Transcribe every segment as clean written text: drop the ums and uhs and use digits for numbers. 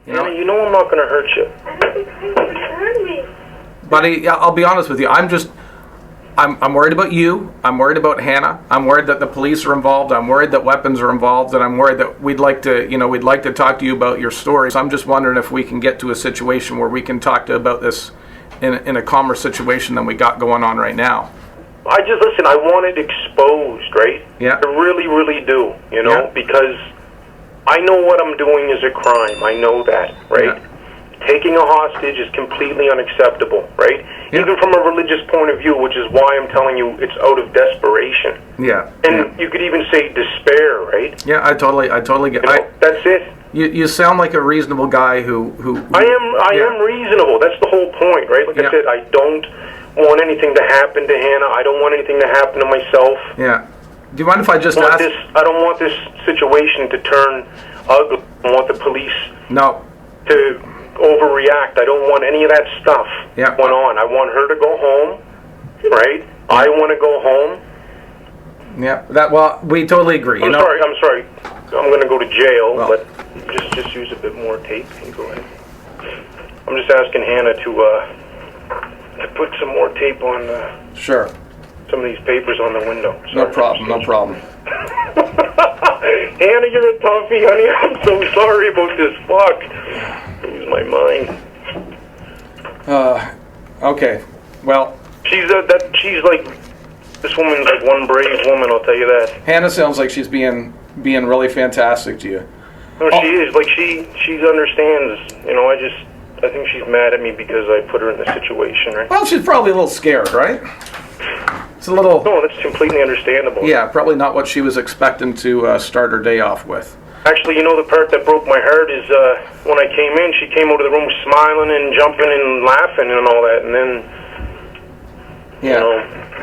Hannah, you know I'm not going to hurt you. I don't think you would hurt me. Buddy, I'll be honest with you. I'm worried about you. I'm worried about Hannah. I'm worried that the police are involved. I'm worried that weapons are involved, and I'm worried that we'd like to talk to you about your story. So I'm just wondering if we can get to a situation where we can talk about this in a calmer situation than we got going on right now. Listen, I want it exposed, right? Yeah. I really, really do, because I know what I'm doing is a crime. I know that, right? Yeah. Taking a hostage is completely unacceptable, right? Yeah. Even from a religious point of view, which is why I'm telling you it's out of desperation. Yeah. And you could even say despair, right? Yeah, I totally get it. That's it. You sound like a reasonable guy who I am reasonable. That's the whole point, right? Like I said, I don't want anything to happen to Hannah. I don't want anything to happen to myself. Yeah. Do you mind if I just ask? I don't want this situation to turn ugly. I don't want the police to overreact. I don't want any of that stuff going on. I want her to go home, right? I want to go home. Yeah. We totally agree. I'm sorry. I'm going to go to jail, but just use a bit more tape. You go ahead. I'm just asking Hannah to put some more tape on. Sure. Some of these papers on the window. Sorry. No problem. Hannah, you're a toughie, honey. I'm so sorry about this. Fuck. Lose my mind. Okay. Well. She's like, this woman's like one brave woman, I'll tell you that. Hannah sounds like she's being really fantastic to you. No, she is. Like, she understands, I think she's mad at me because I put her in this situation, right? Well, she's probably a little scared, right? It's a little... No, that's completely understandable. Yeah, probably not what she was expecting to start her day off with. Actually, the part that broke my heart is when I came in, she came over to the room smiling and jumping and laughing and all that, and then,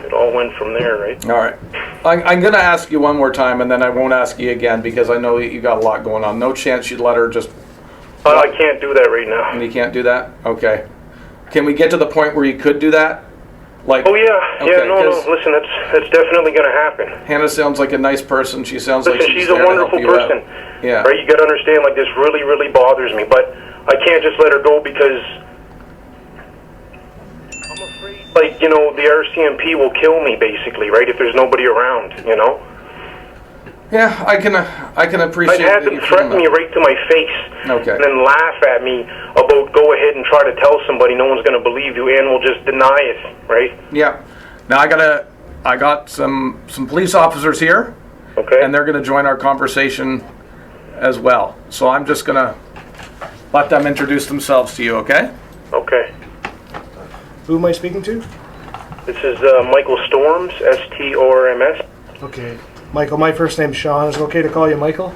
it all went from there, right? All right. I'm going to ask you one more time, and then I won't ask you again because I know you got a lot going on. No chance you'd let her just... I can't do that right now. And you can't do that? Okay. Can we get to the point where you could do that? Like, no, listen, that's definitely going to happen. Hannah sounds like a nice person. She sounds like she's a wonderful person. Yeah. Right, you got to understand, like, this really, really bothers me, but I can't just let her go because I'm afraid, like, the RCMP will kill me, basically, right, if there's nobody around, Yeah, I can appreciate. I'd have them threaten me right to my face, and then laugh at me about go ahead and try to tell somebody. No one's going to believe you, and will just deny it, right? Yeah. Now I got some police officers here, and they're going to join our conversation as well. So I'm just going to let them introduce themselves to you. Okay? Okay. Who am I speaking to? This is Michael Storms, STORMS. Okay. Michael, my first name's Sean. Is it okay to call you Michael?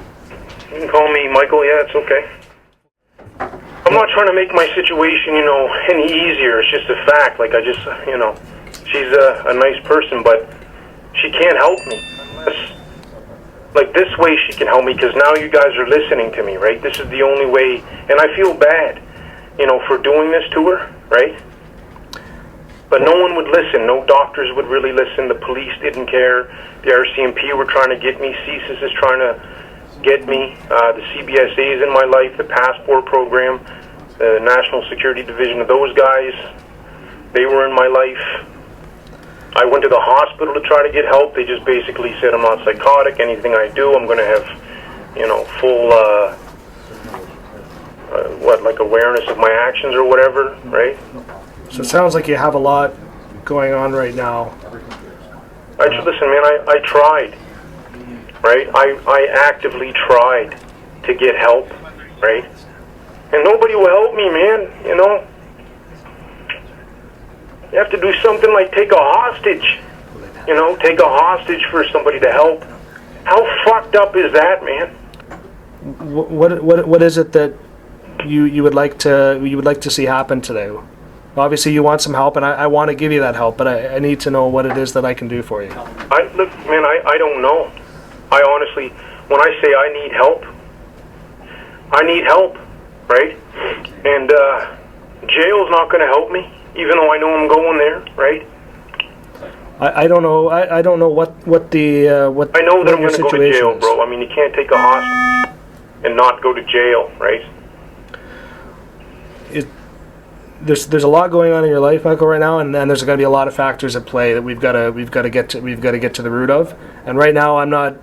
You can call me Michael, yeah, it's okay. I'm not trying to make my situation, any easier. It's just a fact. Like, she's a nice person, but she can't help me. Unless, like, this way she can help me, because now you guys are listening to me, right? This is the only way, and I feel bad, for doing this to her, right? But no one would listen. No doctors would really listen. The police didn't care. The RCMP were trying to get me. CSIS is trying to get me. The CBSA is in my life. The passport program, the National Security Division of those guys, they were in my life. I went to the hospital to try to get help. They just basically said I'm not psychotic. Anything I do, I'm going to have, full, awareness of my actions or whatever, right? So it sounds like you have a lot going on right now. Listen, man, I tried, right? I actively tried to get help, right? And nobody will help me, man, You have to do something like take a hostage, take a hostage for somebody to help. How fucked up is that, man? What is it that you would like to see happen today? Obviously, you want some help, and I want to give you that help, but I need to know what it is that I can do for you. Look, man, I don't know. I honestly, when I say I need help, right? And jail's not going to help me, even though I know I'm going there, right? I don't know. I don't know what the what. I know that I'm going to go to jail, bro. I mean, you can't take a hostage and not go to jail, right? there's a lot going on in your life, Michael, right now, and then there's going to be a lot of factors at play that we've got to get to the root of. And right now, I'm not.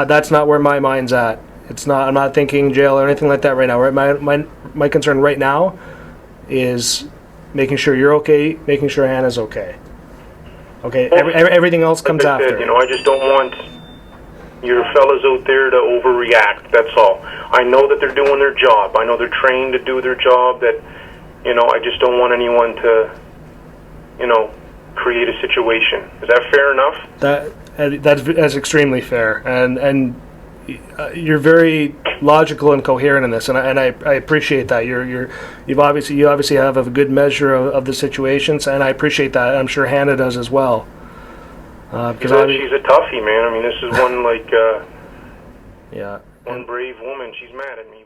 That's not where my mind's at. It's not. I'm not thinking jail or anything like that right now. Right, my concern right now is making sure you're okay, making sure Hannah's okay. Okay, everything else comes like I after. said, I just don't want your fellas out there to overreact. That's all. I know that they're doing their job. I know they're trained to do their job. That, I just don't want anyone to, create a situation. Is that fair enough? That's extremely fair, and you're very logical and coherent in this, and I appreciate that. You obviously have a good measure of the situations, and I appreciate that. I'm sure Hannah does as well. Because she's a toughie, man. I mean, this is one yeah, one brave woman. She's mad at me.